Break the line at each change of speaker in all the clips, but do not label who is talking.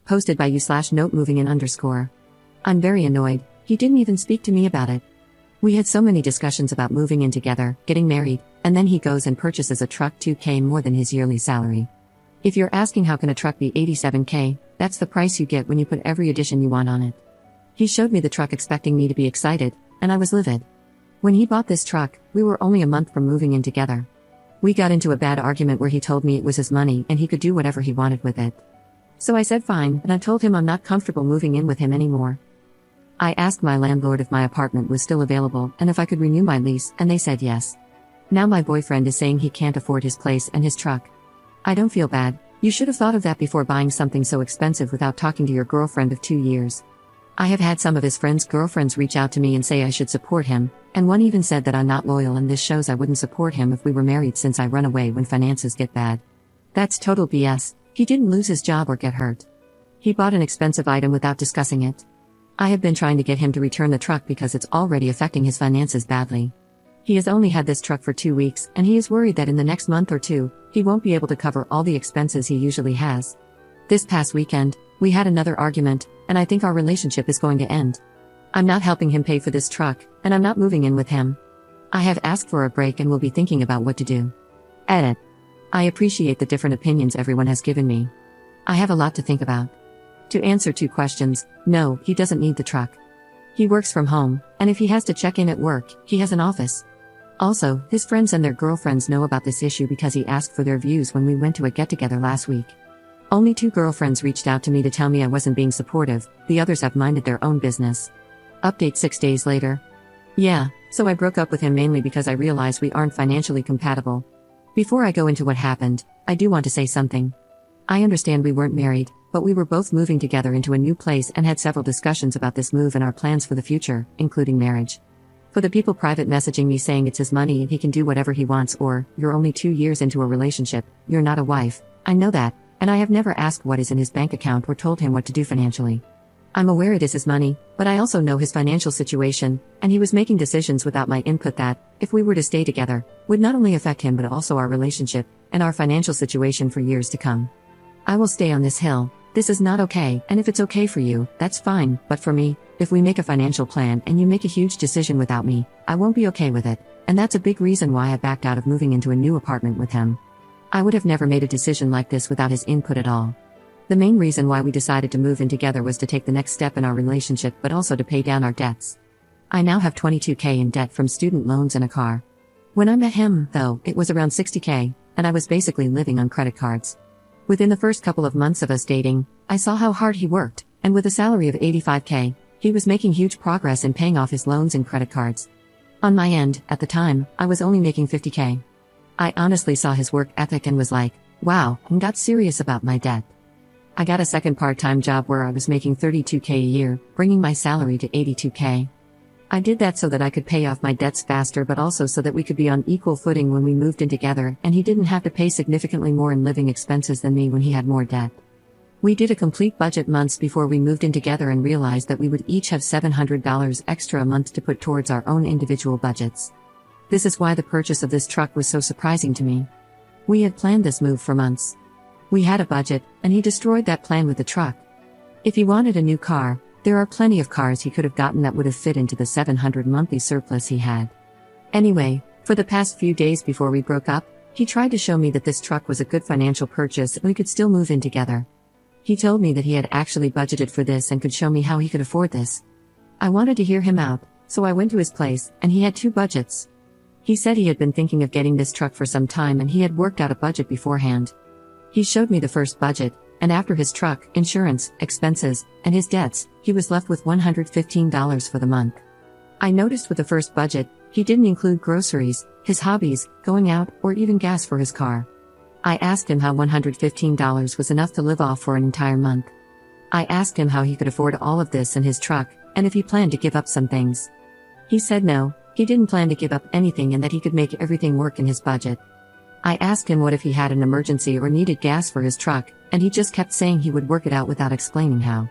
Posted by you/note moving in underscore. I'm very annoyed, he didn't even speak to me about it. We had so many discussions about moving in together, getting married, and then he goes and purchases a truck $2K more than his yearly salary. If you're asking how can a truck be $87K, that's the price you get when you put every addition you want on it. He showed me the truck expecting me to be excited, and I was livid. When he bought this truck, we were only a month from moving in together. We got into a bad argument where he told me it was his money and he could do whatever he wanted with it. So I said fine, and I told him I'm not comfortable moving in with him anymore. I asked my landlord if my apartment was still available and if I could renew my lease, and they said yes. Now my boyfriend is saying he can't afford his place and his truck. I don't feel bad. You should have thought of that before buying something so expensive without talking to your girlfriend of 2 years. I have had some of his friends' girlfriends reach out to me and say I should support him, and one even said that I'm not loyal and this shows I wouldn't support him if we were married since I run away when finances get bad. That's total BS. He didn't lose his job or get hurt. He bought an expensive item without discussing it. I have been trying to get him to return the truck because it's already affecting his finances badly. He has only had this truck for 2 weeks, and he is worried that in the next month or two, he won't be able to cover all the expenses he usually has. This past weekend, we had another argument, and I think our relationship is going to end. I'm not helping him pay for this truck, and I'm not moving in with him. I have asked for a break and will be thinking about what to do. Edit. I appreciate the different opinions everyone has given me. I have a lot to think about. To answer 2 questions, no, he doesn't need the truck. He works from home, and if he has to check in at work, he has an office. Also, his friends and their girlfriends know about this issue because he asked for their views when we went to a get-together last week. Only 2 girlfriends reached out to me to tell me I wasn't being supportive, the others have minded their own business. Update 6 days later. Yeah, so I broke up with him mainly because I realized we aren't financially compatible. Before I go into what happened, I do want to say something. I understand we weren't married, but we were both moving together into a new place and had several discussions about this move and our plans for the future, including marriage. For the people private messaging me saying it's his money and he can do whatever he wants or, you're only 2 years into a relationship, you're not a wife, I know that, and I have never asked what is in his bank account or told him what to do financially. I'm aware it is his money, but I also know his financial situation, and he was making decisions without my input that, if we were to stay together, would not only affect him but also our relationship, and our financial situation for years to come. I will stay on this hill. This is not okay, and if it's okay for you, that's fine, but for me, if we make a financial plan and you make a huge decision without me, I won't be okay with it, and that's a big reason why I backed out of moving into a new apartment with him. I would have never made a decision like this without his input at all. The main reason why we decided to move in together was to take the next step in our relationship but also to pay down our debts. I now have $22K in debt from student loans and a car. When I met him, though, it was around $60K, and I was basically living on credit cards. Within the first couple of months of us dating, I saw how hard he worked, and with a salary of $85K, he was making huge progress in paying off his loans and credit cards. On my end, at the time, I was only making $50K. I honestly saw his work ethic and was like, wow, and got serious about my debt. I got a second part-time job where I was making $32K a year, bringing my salary to $82K. I did that so that I could pay off my debts faster but also so that we could be on equal footing when we moved in together and he didn't have to pay significantly more in living expenses than me when he had more debt. We did a complete budget months before we moved in together and realized that we would each have $700 extra a month to put towards our own individual budgets. This is why the purchase of this truck was so surprising to me. We had planned this move for months. We had a budget, and he destroyed that plan with the truck. If he wanted a new car, there are plenty of cars he could have gotten that would have fit into the $700 monthly surplus he had. Anyway, for the past few days before we broke up, he tried to show me that this truck was a good financial purchase and we could still move in together. He told me that he had actually budgeted for this and could show me how he could afford this. I wanted to hear him out, so I went to his place, and he had 2 budgets. He said he had been thinking of getting this truck for some time and he had worked out a budget beforehand. He showed me the first budget, and after his truck, insurance, expenses, and his debts, he was left with $115 for the month. I noticed with the first budget, he didn't include groceries, his hobbies, going out, or even gas for his car. I asked him how $115 was enough to live off for an entire month. I asked him how he could afford all of this and his truck, and if he planned to give up some things. He said no, he didn't plan to give up anything and that he could make everything work in his budget. I asked him what if he had an emergency or needed gas for his truck, and he just kept saying he would work it out without explaining how.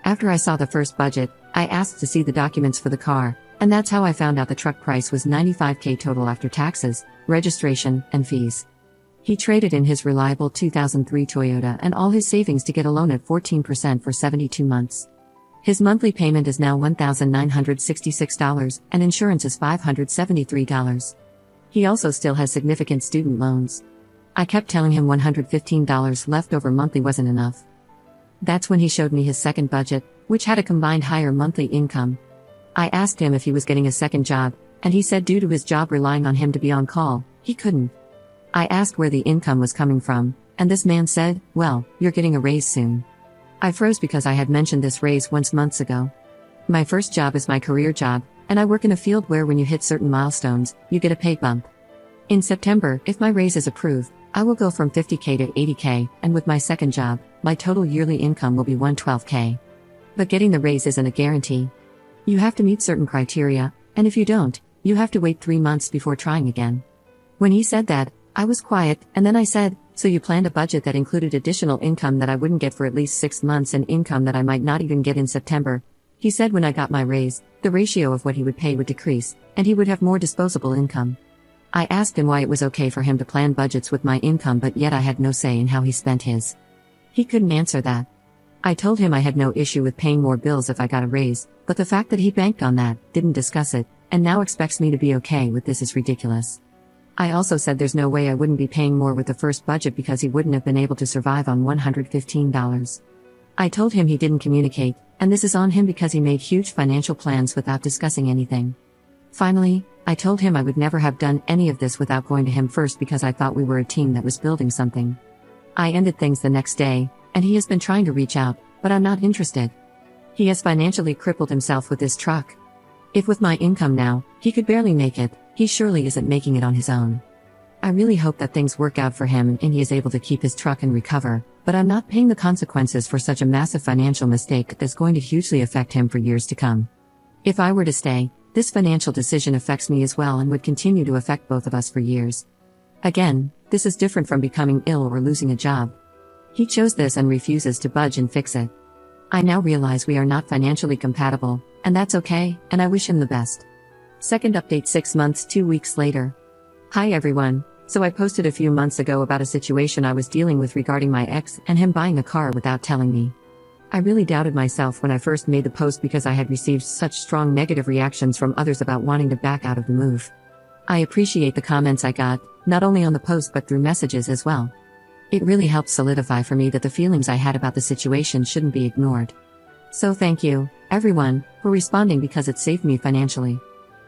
After I saw the first budget, I asked to see the documents for the car, and that's how I found out the truck price was $95K total after taxes, registration, and fees. He traded in his reliable 2003 Toyota and all his savings to get a loan at 14% for 72 months. His monthly payment is now $1,966 and insurance is $573. He also still has significant student loans. I kept telling him $115 left over monthly wasn't enough. That's when he showed me his second budget, which had a combined higher monthly income. I asked him if he was getting a second job, and he said due to his job relying on him to be on call, he couldn't. I asked where the income was coming from, and this man said, "Well, you're getting a raise soon." I froze because I had mentioned this raise once months ago. My first job is my career job, and I work in a field where when you hit certain milestones, you get a pay bump. In September, if my raise is approved, I will go from $50K to $80K, and with my second job, my total yearly income will be $112K. But getting the raise isn't a guarantee. You have to meet certain criteria, and if you don't, you have to wait 3 months before trying again. When he said that, I was quiet, and then I said, "So you planned a budget that included additional income that I wouldn't get for at least 6 months and income that I might not even get in September?" He said when I got my raise, the ratio of what he would pay would decrease, and he would have more disposable income. I asked him why it was okay for him to plan budgets with my income but yet I had no say in how he spent his. He couldn't answer that. I told him I had no issue with paying more bills if I got a raise, but the fact that he banked on that, didn't discuss it, and now expects me to be okay with this is ridiculous. I also said there's no way I wouldn't be paying more with the first budget because he wouldn't have been able to survive on $115. I told him he didn't communicate, and this is on him because he made huge financial plans without discussing anything. Finally, I told him I would never have done any of this without going to him first because I thought we were a team that was building something. I ended things the next day, and he has been trying to reach out, but I'm not interested. He has financially crippled himself with this truck. If with my income now, he could barely make it, he surely isn't making it on his own. I really hope that things work out for him and he is able to keep his truck and recover, but I'm not paying the consequences for such a massive financial mistake that's going to hugely affect him for years to come. If I were to stay, this financial decision affects me as well and would continue to affect both of us for years. Again, this is different from becoming ill or losing a job. He chose this and refuses to budge and fix it. I now realize we are not financially compatible, and that's okay, and I wish him the best. Second update 6 months 2 weeks later. Hi everyone, so I posted a few months ago about a situation I was dealing with regarding my ex and him buying a car without telling me. I really doubted myself when I first made the post because I had received such strong negative reactions from others about wanting to back out of the move. I appreciate the comments I got, not only on the post but through messages as well. It really helped solidify for me that the feelings I had about the situation shouldn't be ignored. So thank you, everyone, for responding because it saved me financially.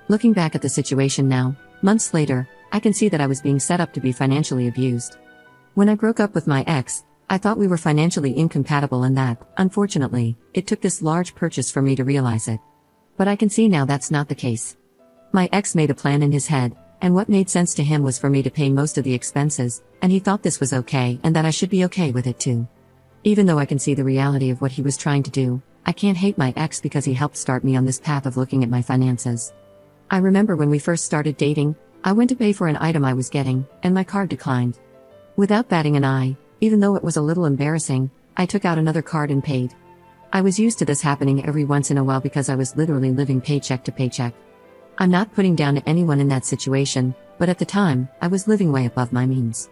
Looking back at the situation now, months later, I can see that I was being set up to be financially abused. When I broke up with my ex, I thought we were financially incompatible and that, unfortunately, it took this large purchase for me to realize it. But I can see now that's not the case. My ex made a plan in his head, and what made sense to him was for me to pay most of the expenses, and he thought this was okay and that I should be okay with it too. Even though I can see the reality of what he was trying to do, I can't hate my ex because he helped start me on this path of looking at my finances. I remember when we first started dating, I went to pay for an item I was getting, and my card declined. Without batting an eye, even though it was a little embarrassing, I took out another card and paid. I was used to this happening every once in a while because I was literally living paycheck to paycheck. I'm not putting down to anyone in that situation, but at the time, I was living way above my means.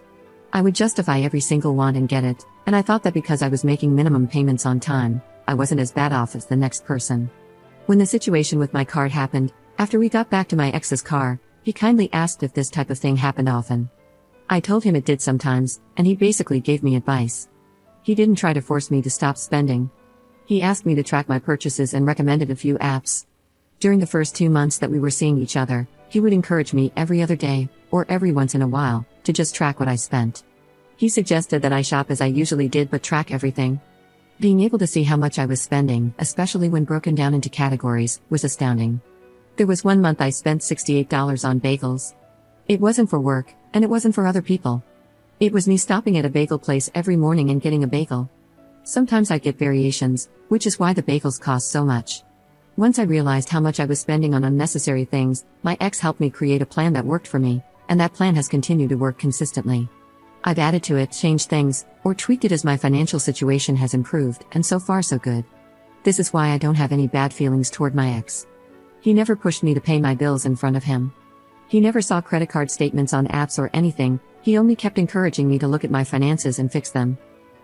I would justify every single want and get it, and I thought that because I was making minimum payments on time, I wasn't as bad off as the next person. When the situation with my card happened, after we got back to my ex's car, he kindly asked if this type of thing happened often. I told him it did sometimes, and he basically gave me advice. He didn't try to force me to stop spending. He asked me to track my purchases and recommended a few apps. During the first 2 months that we were seeing each other, he would encourage me every other day, or every once in a while, to just track what I spent. He suggested that I shop as I usually did but track everything. Being able to see how much I was spending, especially when broken down into categories, was astounding. There was one month I spent $68 on bagels. It wasn't for work, and it wasn't for other people. It was me stopping at a bagel place every morning and getting a bagel. Sometimes I get variations, which is why the bagels cost so much. Once I realized how much I was spending on unnecessary things, my ex helped me create a plan that worked for me, and that plan has continued to work consistently. I've added to it, changed things, or tweaked it as my financial situation has improved, and so far so good. This is why I don't have any bad feelings toward my ex. He never pushed me to pay my bills in front of him. He never saw credit card statements on apps or anything, He only kept encouraging me to look at my finances and fix them.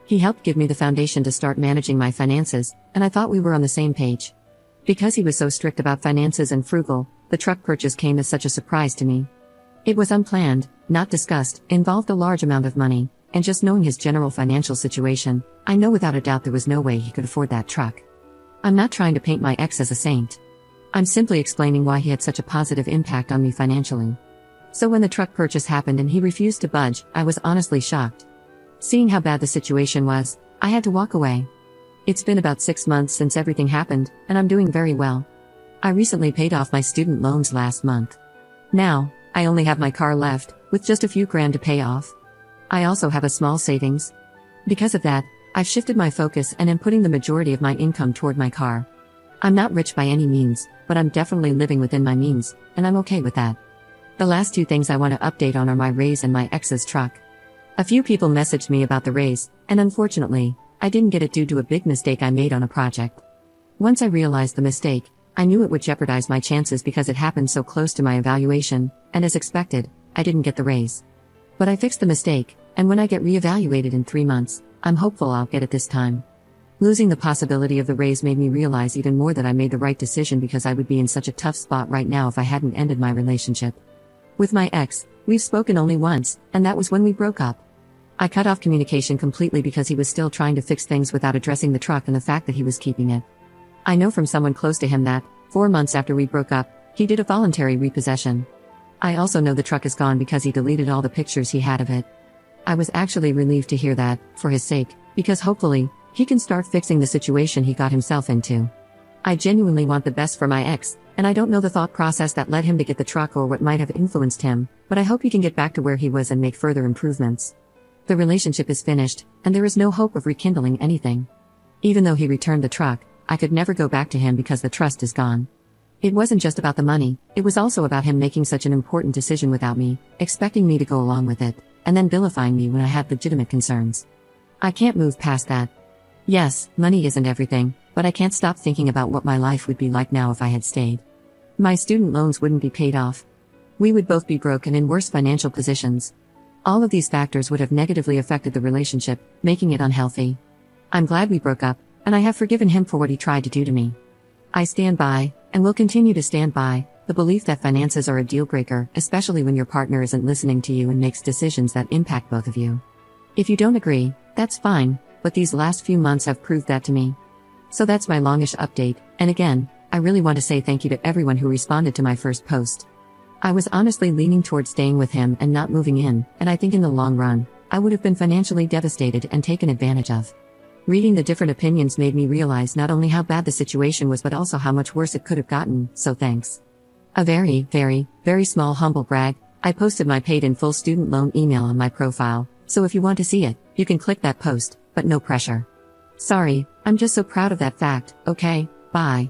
He helped give me the foundation to start managing my finances, and I thought we were on the same page. Because he was so strict about finances and frugal, the truck purchase came as such a surprise to me. It was unplanned, not discussed, involved a large amount of money, and just knowing his general financial situation, I know without a doubt there was no way he could afford that truck. I'm not trying to paint my ex as a saint. I'm simply explaining why he had such a positive impact on me financially. So when the truck purchase happened and he refused to budge, I was honestly shocked. Seeing how bad the situation was, I had to walk away. It's been about 6 months since everything happened, and I'm doing very well. I recently paid off my student loans last month. Now, I only have my car left, with just a few grand to pay off. I also have a small savings. Because of that, I've shifted my focus and am putting the majority of my income toward my car. I'm not rich by any means, but I'm definitely living within my means, and I'm okay with that. The last 2 things I want to update on are my raise and my ex's truck. A few people messaged me about the raise, and unfortunately, I didn't get it due to a big mistake I made on a project. Once I realized the mistake, I knew it would jeopardize my chances because it happened so close to my evaluation, and as expected, I didn't get the raise. But I fixed the mistake, and when I get reevaluated in 3 months, I'm hopeful I'll get it this time. Losing the possibility of the raise made me realize even more that I made the right decision because I would be in such a tough spot right now if I hadn't ended my relationship. With my ex, we've spoken only once, and that was when we broke up. I cut off communication completely because he was still trying to fix things without addressing the truck and the fact that he was keeping it. I know from someone close to him that, 4 months after we broke up, he did a voluntary repossession. I also know the truck is gone because he deleted all the pictures he had of it. I was actually relieved to hear that, for his sake, because hopefully, he can start fixing the situation he got himself into. I genuinely want the best for my ex, and I don't know the thought process that led him to get the truck or what might have influenced him, but I hope he can get back to where he was and make further improvements. The relationship is finished, and there is no hope of rekindling anything. Even though he returned the truck, I could never go back to him because the trust is gone. It wasn't just about the money, it was also about him making such an important decision without me, expecting me to go along with it, and then vilifying me when I had legitimate concerns. I can't move past that. Yes, money isn't everything, but I can't stop thinking about what my life would be like now if I had stayed. My student loans wouldn't be paid off. We would both be broke and in worse financial positions. All of these factors would have negatively affected the relationship, making it unhealthy. I'm glad we broke up, and I have forgiven him for what he tried to do to me. I stand by, and will continue to stand by, the belief that finances are a deal breaker, especially when your partner isn't listening to you and makes decisions that impact both of you. If you don't agree, that's fine, but these last few months have proved that to me. So that's my longish update, and again, I really want to say thank you to everyone who responded to my first post. I was honestly leaning towards staying with him and not moving in, and I think in the long run, I would have been financially devastated and taken advantage of. Reading the different opinions made me realize not only how bad the situation was but also how much worse it could have gotten, so thanks. A very, very, very small humble brag, I posted my paid-in-full student loan email on my profile, so if you want to see it, you can click that post, but no pressure. Sorry, I'm just so proud of that fact, okay, bye.